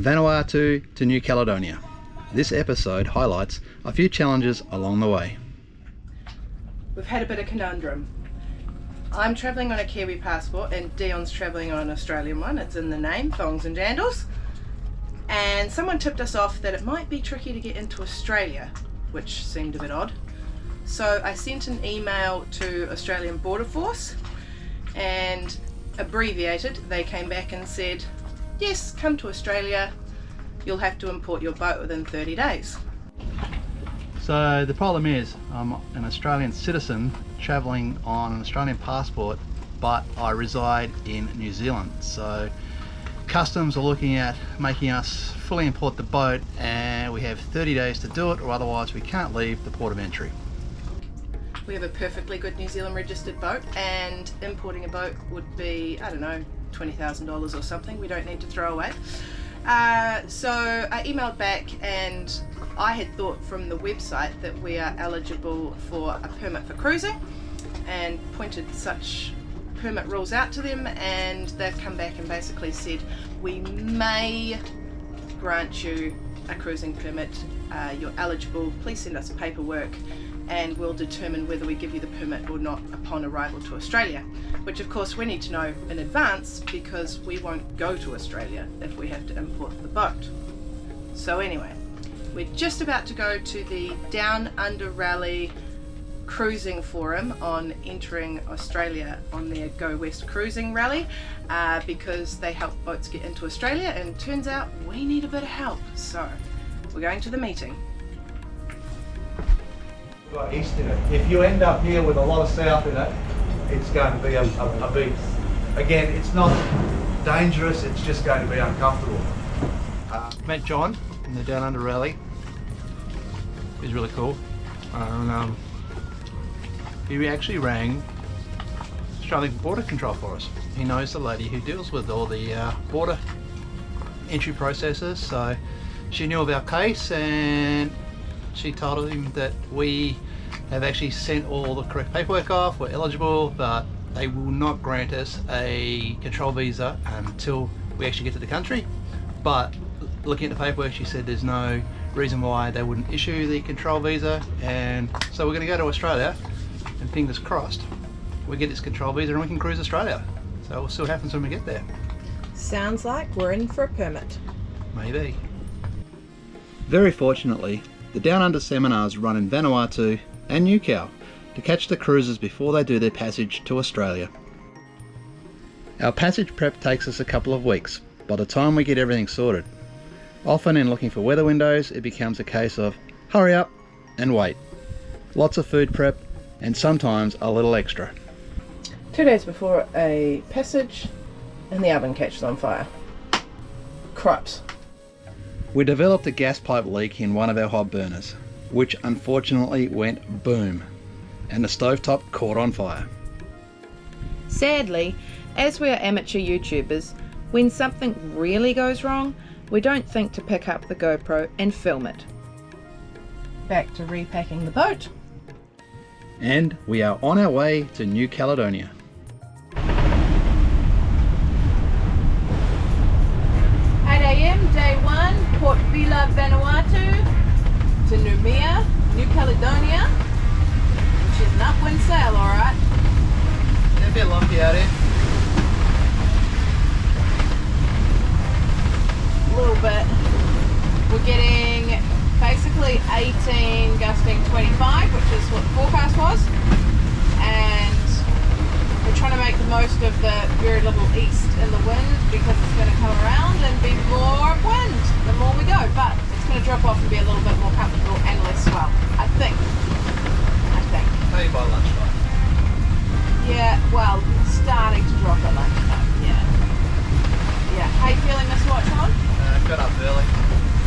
from Vanuatu to New Caledonia. This episode highlights a few challenges along the way. We've had a bit of conundrum. I'm travelling on a Kiwi passport and Dion's travelling on an Australian one. It's in the name, thongs and jandals. And someone tipped us off that it might be tricky to get into Australia, which seemed a bit odd. So I sent an email to Australian Border Force and abbreviated, they came back and said, yes, come to Australia, you'll have to import your boat within 30 days. So the problem is, I'm an Australian citizen travelling on an Australian passport, but I reside in New Zealand. So Customs are looking at making us fully import the boat, and we have 30 days to do it, or otherwise we can't leave the port of entry. We have a perfectly good New Zealand registered boat, and importing a boat would be, I don't know, $20,000 or something we don't need to throw away. So I emailed back, and I had thought from the website that we are eligible for a permit for cruising, and pointed such permit rules out to them, and they've come back and basically said we may grant you a cruising permit, you're eligible, please send us paperwork and we'll determine whether we give you the permit or not upon arrival to Australia, which of course we need to know in advance because we won't go to Australia if we have to import the boat. So anyway, we're just about to go to the Down Under Ralley cruising forum on entering Australia on their Go West cruising rally, because they help boats get into Australia, and turns out we need a bit of help, so we're going to the meeting. Got east in it. If you end up here with a lot of south in it, it's going to be a beast. Again, it's not dangerous, it's just going to be uncomfortable. Met John in the Down Under Ralley. He's really cool. He actually rang Australian Border Control for us. He knows the lady who deals with all the border entry processes, so she knew of our case, and she told him that we have actually sent all the correct paperwork off, we're eligible, but they will not grant us a control visa until we actually get to the country. But looking at the paperwork, she said there's no reason why they wouldn't issue the control visa, and so we're going to go to Australia, and fingers crossed we get this control visa and we can cruise Australia. So we'll see what happens when we get there. Sounds like we're in for a permit. Maybe. Very fortunately, the Down Under seminars run in Vanuatu and New Cal to catch the cruisers before they do their passage to Australia. Our passage prep takes us a couple of weeks by the time we get everything sorted. Often in looking for weather windows, it becomes a case of hurry up and wait. Lots of food prep and sometimes a little extra. 2 days before a passage and the oven catches on fire. Crops. We developed a gas pipe leak in one of our hob burners, which unfortunately went boom, and the stovetop caught on fire. Sadly, as we are amateur YouTubers, when something really goes wrong, we don't think to pick up the GoPro and film it. Back to repacking the boat. And we are on our way to New Caledonia. 8 AM, day 1, Port Vila, Vanuatu, to Numia, New Caledonia, which is an upwind sail, alright. It's a bit lumpy out here. A little bit. We're getting basically 18 gusting 25, which is what the forecast was, and we're trying to make the most of the very little east in the wind because it's going to come around and be more wind the more we go, but it's going to drop off and be a little bit more comfortable and less swell, I think. Maybe by lunchtime. Yeah, well, starting to drop at lunchtime, yeah. How you feeling, Mr. Watchman? Got up early.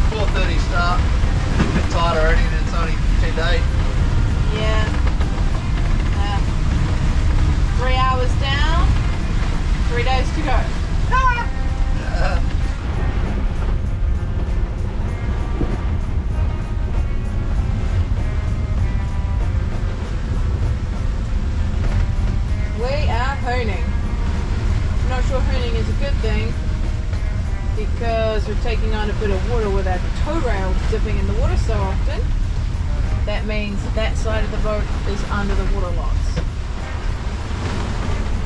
4:30 start. A bit tired already, and it's only 10 days. Yeah. 3 hours down, 3 days to go. We are hooning. I'm not sure hooning is a good thing because we're taking on a bit of water with our tow rail dipping in the water so often, that means that side of the boat is under the water locks.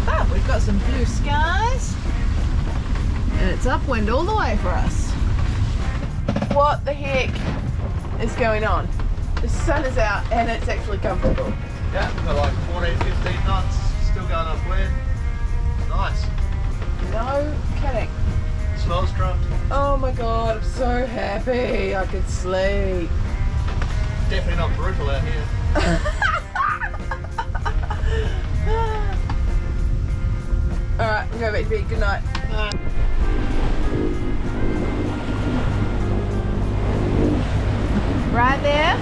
Ah, we've got some blue skies and it's upwind all the way for us. What the heck is going on? The sun is out and it's actually comfortable. Yeah, we've got like 14, 15 knots, still going upwind. Nice. No kidding. Swell's dropped. Oh my god, I'm so happy I could sleep. Definitely not brutal out here. Alright, we'll go back to bed. Good night. Right there,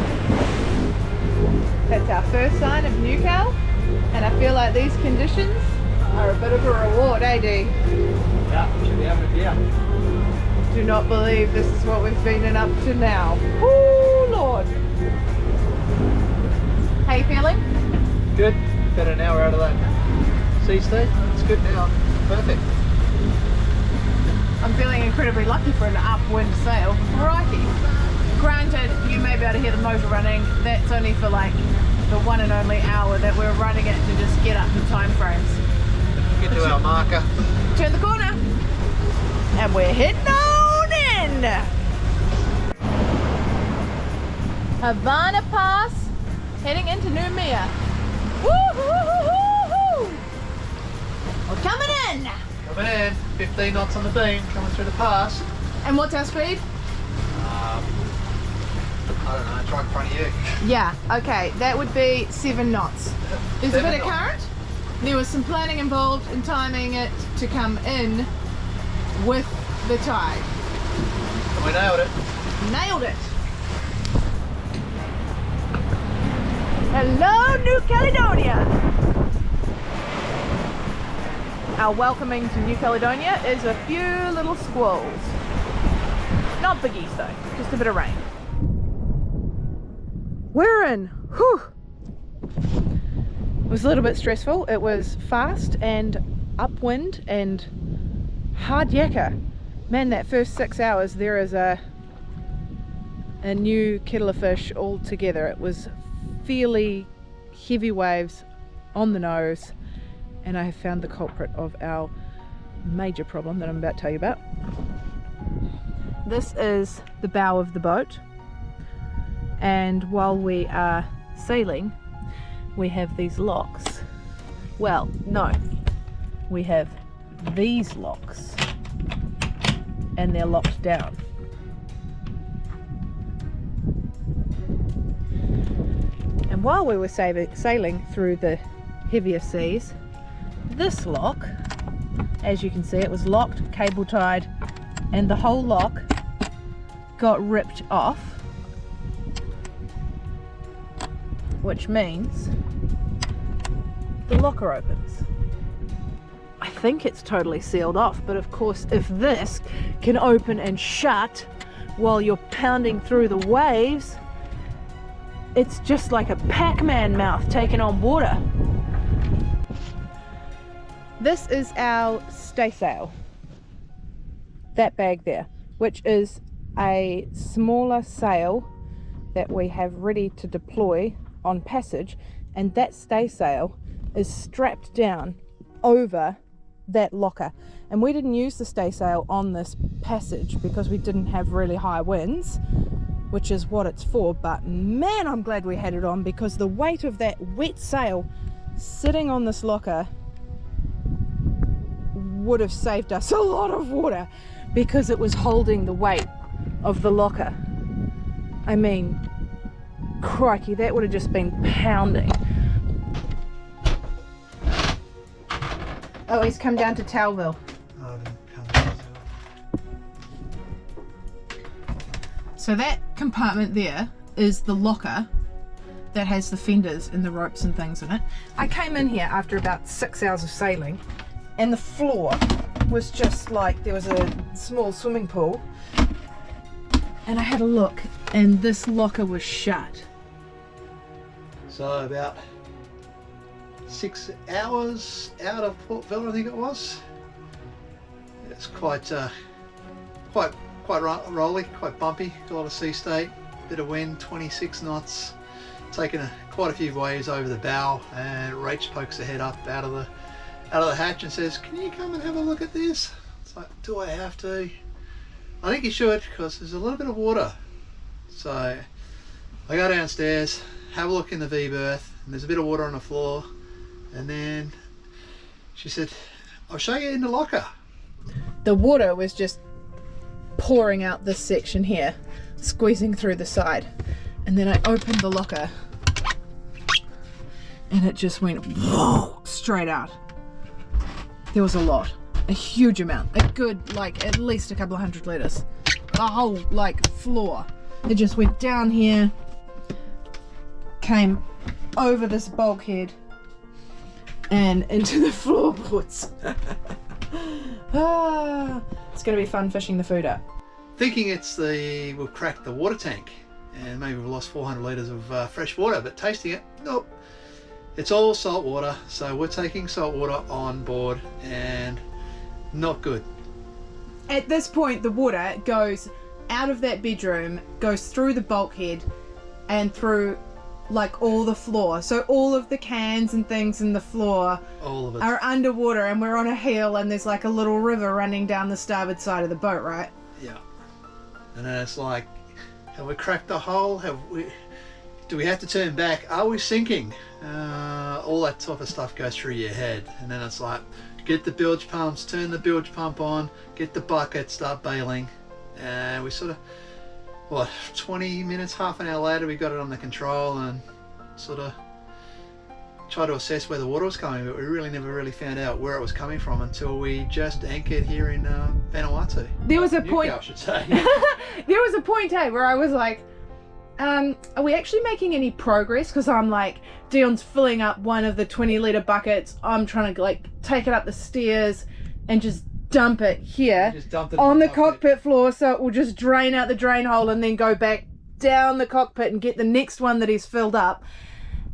that's our first sign of New Cal, and I feel like these conditions are a bit of a reward, eh Dee? Yeah, should be having a beer. Do not believe this is what we've been in up to now. Woo, Lord. How you feeling? Good. About an hour out of that sea state. It's good now. Perfect. I'm feeling incredibly lucky for an upwind sail. Crikey. Granted, you may be able to hear the motor running. That's only for like the one and only hour that we're running it to just get up the time frames. Get to our marker. Turn the corner. And we're heading on in. Havana Pass, heading into Noumea. Woo-hoo-hoo-hoo-hoo! We're coming in. Coming in. 15 knots on the beam, coming through the pass. And what's our speed? I don't know, try in front of you. Yeah, okay, that would be 7 knots. There's a bit of current. There was some planning involved in timing it to come in with the tide. We nailed it. Nailed it. Hello, New Caledonia. Our welcoming to New Caledonia is a few little squalls. Not biggies though, just a bit of rain. We're in. Whew. It was a little bit stressful. It was fast and upwind and hard yakka. Man, that first 6 hours there is a new kettle of fish altogether. It was fairly heavy waves on the nose, and I have found the culprit of our major problem that I'm about to tell you about. This is the bow of the boat, and while we are sailing we have these locks. Well, no, we have these locks and they're locked down. And while we were sailing through the heavier seas, this lock, as you can see, it was locked, cable tied, and the whole lock got ripped off, which means the locker opens. I think it's totally sealed off, but of course if this can open and shut while you're pounding through the waves, it's just like a Pac-Man mouth taking on water. This is our staysail, that bag there, which is a smaller sail that we have ready to deploy on passage, and that staysail is strapped down over that locker. And we didn't use the staysail on this passage because we didn't have really high winds, which is what it's for, but man, I'm glad we had it on, because the weight of that wet sail sitting on this locker would have saved us a lot of water, because it was holding the weight of the locker. I mean, crikey, that would have just been pounding. Oh, he's come down to Towville. So that compartment there is the locker that has the fenders and the ropes and things in it. I came in here after about 6 hours of sailing, and the floor was just like there was a small swimming pool, and I had a look and this locker was shut. So about 6 hours out of Port Vila, I think it was. It's quite quite rolly, quite bumpy, a lot of sea state, bit of wind, 26 knots, taking quite a few waves over the bow, and Rach pokes her head up out of the hatch and says, "Can you come and have a look at this?" It's like, do I have to? I think you should, because there's a little bit of water. So I go downstairs, have a look in the V berth, and there's a bit of water on the floor, and then she said, "I'll show you in the locker." The water was just pouring out this section here, squeezing through the side, and then I opened the locker and it just went straight out. There was a lot, a huge amount, a good, like at least a couple of 100 litres. The whole like floor, it just went down here, came over this bulkhead and into the floorboards. It's gonna be fun fishing the food up. Thinking we've cracked the water tank and maybe we've lost 400 litres of fresh water, but tasting it, nope. It's all salt water, so we're taking salt water on board and not good. At this point, the water goes out of that bedroom, goes through the bulkhead and through like all the floor. So all of the cans and things in the floor all of it are underwater, and we're on a hill and there's like a little river running down the starboard side of the boat, right? Yeah. And then it's like, have we cracked the hull? Do we have to turn back? Are we sinking? All that type of stuff goes through your head. And then it's like, get the bilge pumps, turn the bilge pump on, get the bucket, start bailing. And we sort of, what, 20 minutes, half an hour later, we got it under control and sort of tried to assess where the water was coming, but we really never really found out where it was coming from until we just anchored here in Vanuatu. There was a point, I should say. there was a point, hey, where I was like, are we actually making any progress? Because I'm like, Dion's filling up one of the 20-litre buckets. I'm trying to like take it up the stairs and just dump it here on the cockpit floor, so it will just drain out the drain hole and then go back down the cockpit and get the next one that he's filled up.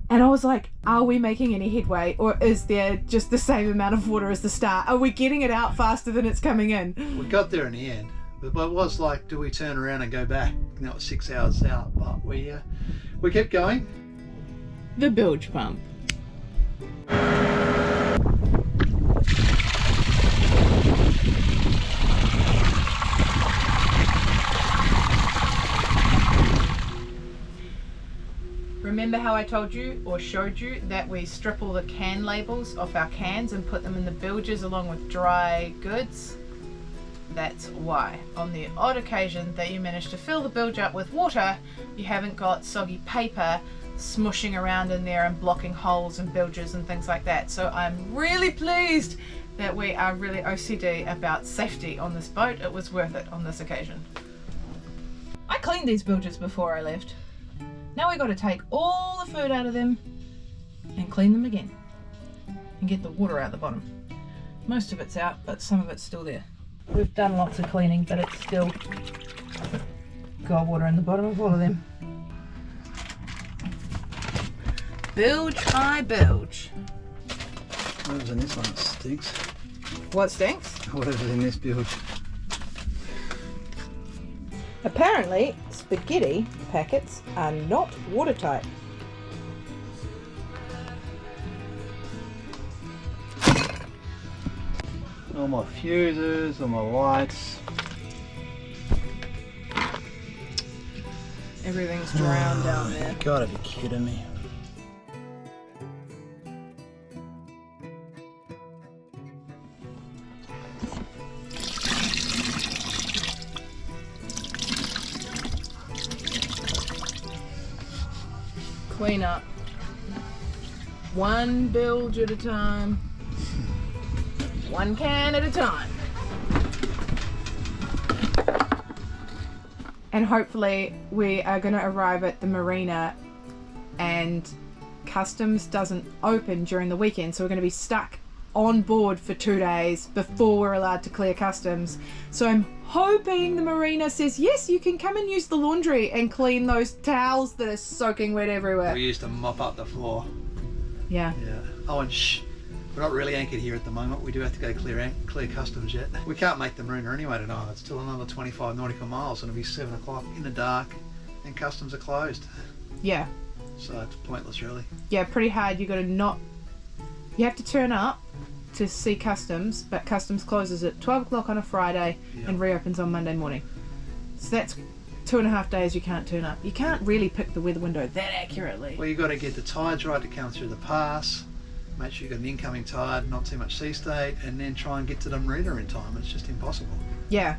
And I was like, are we making any headway, or is there just the same amount of water as the start? Are we getting it out faster than it's coming in? We got there in the end, but it was like, do we turn around and go back? And that was 6 hours out, but we kept going. The bilge pump. Remember how I told you or showed you that we strip all the can labels off our cans and put them in the bilges along with dry goods? That's why. On the odd occasion that you manage to fill the bilge up with water, you haven't got soggy paper smushing around in there and blocking holes and bilges and things like that. So I'm really pleased that we are really OCD about safety on this boat. It was worth it on this occasion. I cleaned these bilges before I left. Now we got to take all the food out of them and clean them again and get the water out the bottom. Most of it's out, but some of it's still there. We've done lots of cleaning, but it's still got water in the bottom of all of them. Bilge by bilge. Whatever's in this one stinks. What stinks? Whatever's in this bilge. Apparently, spaghetti packets are not watertight. All my fuses, all my lights. Everything's drowned down there. Gotta be kidding me. Clean up. One bilge at a time. One can at a time. And hopefully we are going to arrive at the marina and customs doesn't open during the weekend, so we're going to be stuck on board for 2 days before we're allowed to clear customs. So I'm hoping the marina says, yes, you can come and use the laundry and clean those towels that are soaking wet everywhere. We used to mop up the floor. Yeah. Yeah. Oh, and We're not really anchored here at the moment. We do have to go clear customs yet. We can't make the marina anyway tonight. It's still another 25 nautical miles and it'll be 7 o'clock in the dark and customs are closed. Yeah. So it's pointless really. Yeah, pretty hard. You have to turn up to see customs, but customs closes at 12 o'clock on a Friday and reopens on Monday morning. So that's 2.5 days you can't turn up. You can't really pick the weather window that accurately. Well, you've got to get the tides right to come through the pass, make sure you've got an incoming tide, not too much sea state, and then try and get to the marina in time. It's just impossible. Yeah,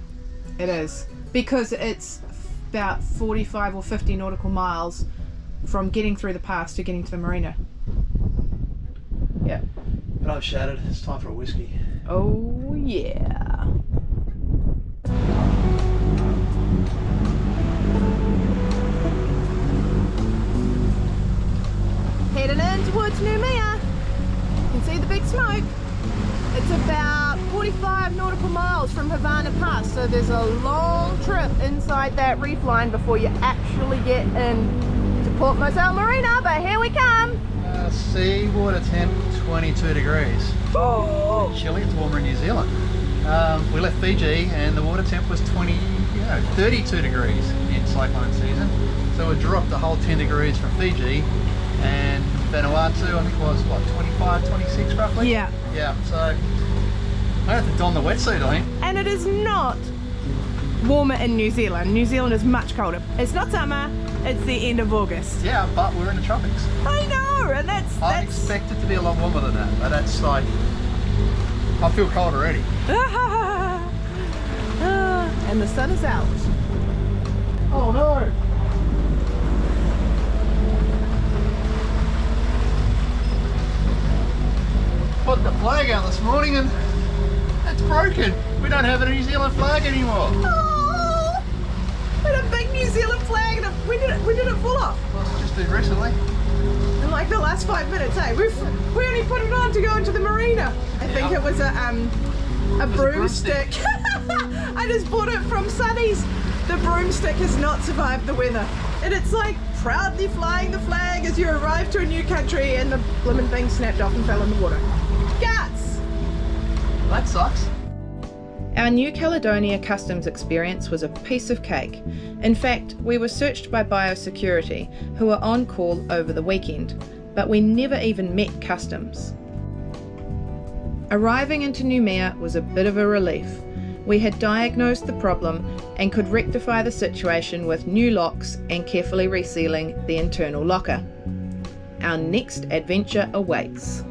it is. Because it's about 45 or 50 nautical miles from getting through the pass to getting to the marina. Yeah. But I'm shattered. It's time for a whiskey. Oh, yeah. Heading in towards Noumea. You can see the big smoke. It's about 45 nautical miles from Havana Pass, so there's a long trip inside that reef line before you actually get in to Port Moselle Marina, but here we come. Sea water temp 22 degrees. Oh. Chilly, it's warmer in New Zealand. We left Fiji and the water temp was 32 degrees in cyclone season. So we dropped the whole 10 degrees from Fiji, and Vanuatu I think was what, 25, 26 roughly? Yeah. Yeah, so I have to don the wetsuit I think. And it is not warmer in New Zealand. New Zealand is much colder. It's not summer, it's the end of August. Yeah, but we're in the tropics. I know, and I expect it to be a lot warmer than that, but that's like, I feel cold already. And the sun is out. Oh no! Put the flag out this morning and it's broken. We don't have a New Zealand flag anymore. Oh, we had a big New Zealand flag and when did it fall off? Well, it's just been recently. In like the last 5 minutes, hey? We only put it on to go into the marina. I think it was a broomstick. I just bought it from Sunny's. The broomstick has not survived the weather. And it's like proudly flying the flag as you arrive to a new country and the blimmin' thing snapped off and fell in the water. Guts! That sucks. Our New Caledonia customs experience was a piece of cake. In fact, we were searched by biosecurity, who were on call over the weekend, but we never even met customs. Arriving into Noumea was a bit of a relief. We had diagnosed the problem and could rectify the situation with new locks and carefully resealing the internal locker. Our next adventure awaits.